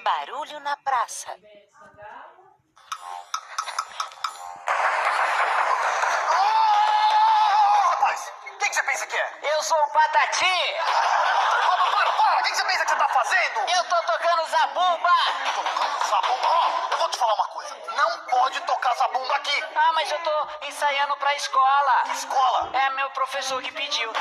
Barulho na praça. Rapaz, quem que você pensa que é? Eu sou o Patati. Para! O que você pensa que você tá fazendo? Eu tô tocando zabumba. Tocando zabumba? Ó, eu vou te falar uma coisa. Não pode tocar zabumba aqui. Ah, mas eu tô ensaiando pra escola. Escola? É meu professor que pediu.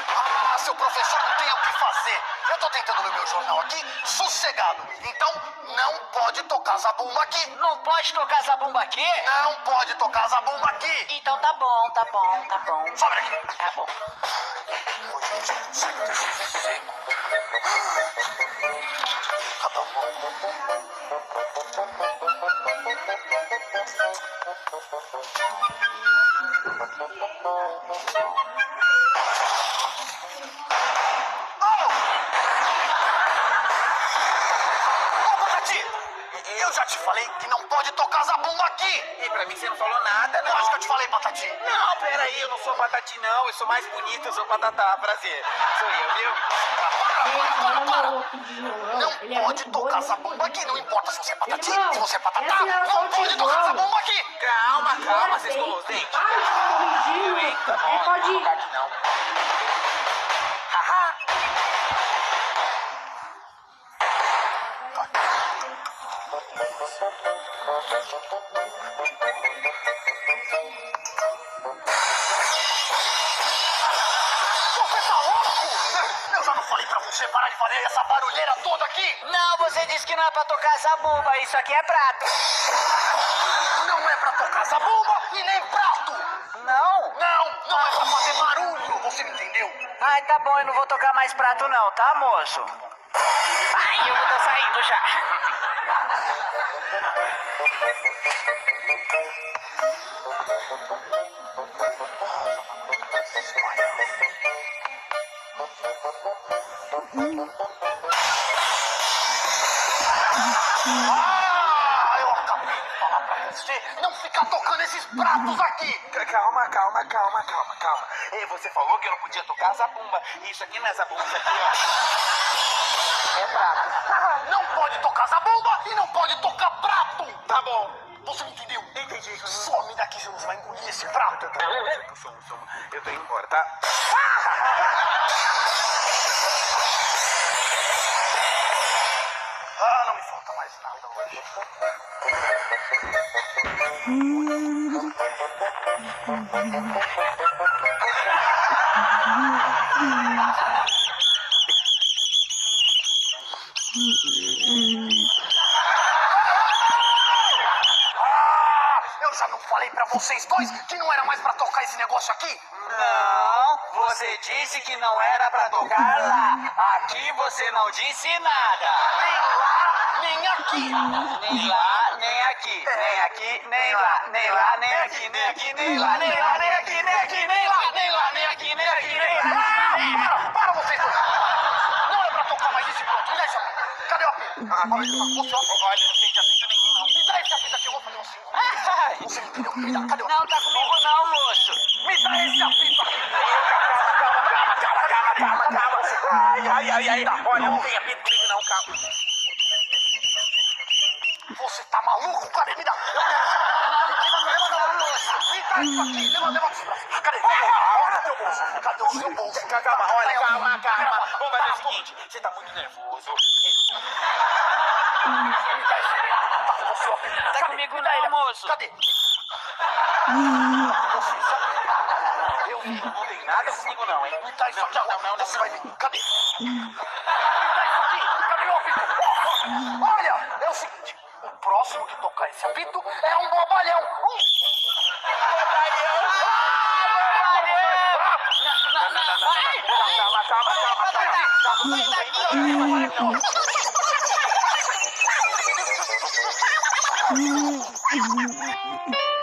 Ah, seu professor não tem o que fazer. Eu tô tentando ler meu jornal aqui, sossegado. Então, não pode tocar zabumba aqui. Não pode tocar zabumba aqui? Não pode tocar zabumba aqui. Então tá bom, tá bom, tá bom. Sobe aqui. Tá bom. Hoje eu não consigo ter sossego. Cada um. Eu já te falei que não pode tocar zabumba aqui! E pra mim você não falou nada, Eu acho que não. eu te falei, Patati! Não, peraí, eu não sou Patati, não. Eu sou mais bonito, eu sou Patatá. Prazer. Sou eu, viu? Não pode tocar zabumba aqui, não importa se você é Patati, se você é Patatá, não pode tocar zabumba aqui! Calma, calma, vocês estão os dentes. Para de ser ridículo. Pode ir. Não. Haha! Você tá louco? Eu já não falei pra você parar de fazer essa barulheira toda aqui? Não, você disse que não é pra tocar zabumba. Isso aqui é prato. Não é pra tocar zabumba e nem prato! Não? Não é pra fazer barulho, você me entendeu? Ai, tá bom, eu não vou tocar mais prato não, tá, moço? Ai, eu vou tá saindo já. Eu acabei de falar pra você não ficar tocando esses pratos aqui! Calma. Ei, você falou que eu não podia tocar zabumba. Isso aqui não é zabumba, isso aqui é prato. Não pode tocar zabumba e não pode tocar prato! Tá bom. Você me entendeu? Entendi. Some daqui, senão você vai engolir esse prato! Eu tô indo embora, tá? Não me falta mais nada hoje. Eu já não falei pra vocês dois que não era mais pra tocar esse negócio aqui? Não, você disse que não era pra tocar lá. Aqui você não disse nada. Nem lá, nem aqui! Nem lá, nem aqui. Nem aqui, nem lá. Nem lá, nem aqui, nem aqui, nem lá. Nem lá, nem aqui, nem aqui, nem lá. Nem lá, nem aqui, nem aqui, nem lá. Para vocês dois! Não é pra tocar mais esse ponto, me dá esse apito! Cadê o apito? Olha, não tem de apito nenhum, não. Me dá esse apito aqui, eu vou fazer um símbolo. Ai, Você me entendeu? Me dá, cadê o apito? não tá comigo não, moço. Me dá esse apito aqui! Calma. Ai. Olha, não tem apito comigo, não, calma. Você tá maluco? Cadê? Me dá! Não, moço. Me dá isso aqui! Leva esse braço! Cadê? Olha teu bolso! Cadê o seu bolso? Calma. Vamos fazer o seguinte, você tá muito nervoso. Tá comigo não, moço. Cadê? Eu não tem nada comigo, não, hein? Me dá isso aqui agora! Não. Você vai ver! Cadê? Me dá isso aqui! Cadê meu apito? Olha! É o seguinte, o próximo que tocar esse apito é um bobalhão! Calma.